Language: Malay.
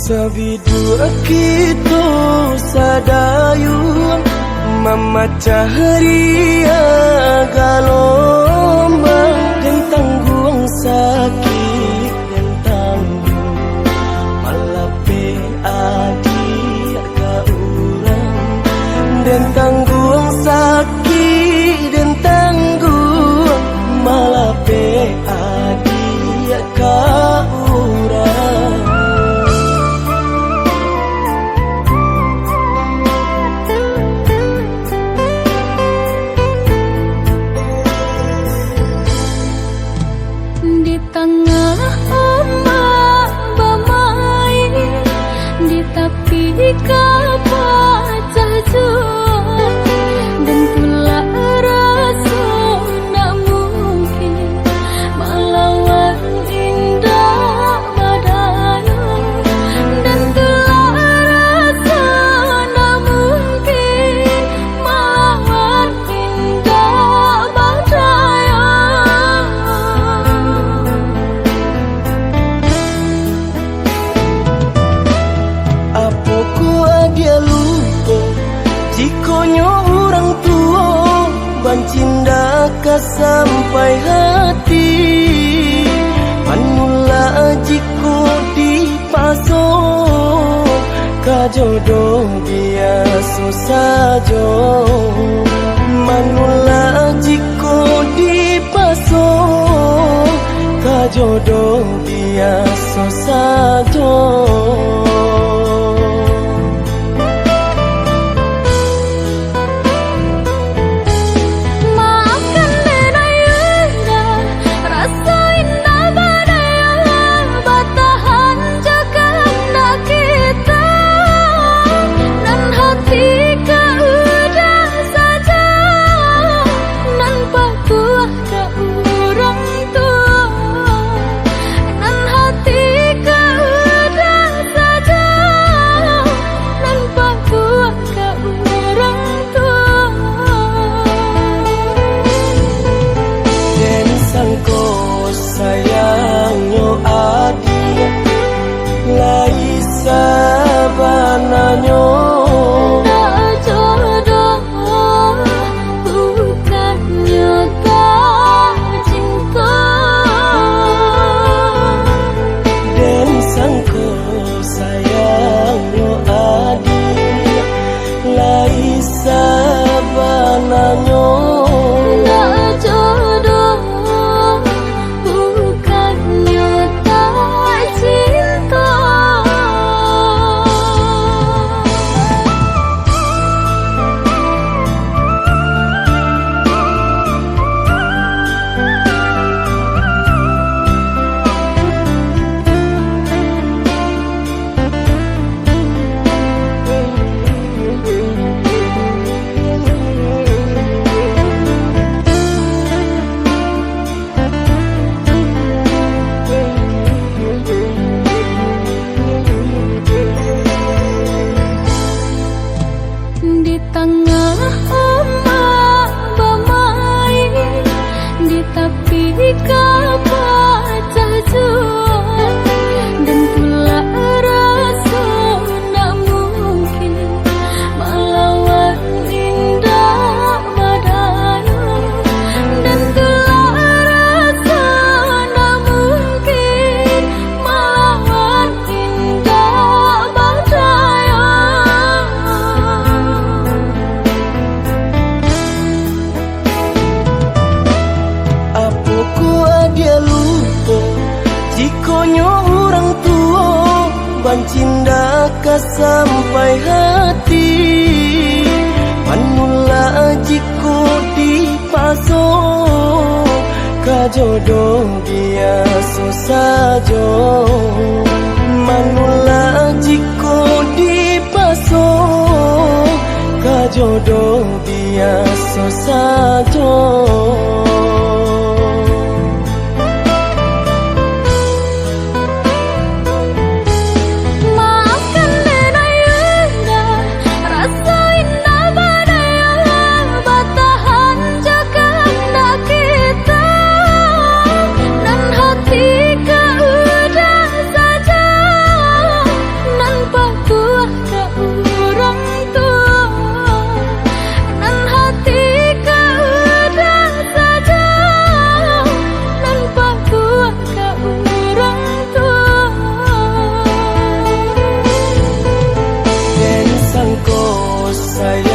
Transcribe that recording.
Sabidua kita sadayun memecah ria gelombang dan tanggung sakit dan tanggung malape adik ka urang dan tanggung sakit dan tanggung malape adik ka urang. Di tengah ombak bermain, di tepi kapal jatuh, dan pula rasa nak mungkin melawan indah badai, dan pula rasa nak mungkin melawan indah badai. Dia lupa jikonya orang tua bancinda ka sampai hati manula jiko dipasok ka jodoh biasa saja manula jiko dipasok ka jodoh biasa saja. Di tengah ombak bermain, di tepi kapal jatuh, dan pula rasa nak mungkin melawan indah badai, dan pula rasa nak mungkin melawan indah badai. Dia lupa jikonya orang tua bancinda ka sampai hati manula jiko dipasok ka jodoh biasa saja manula jiko dipasok ka jodoh biasa saja. sayang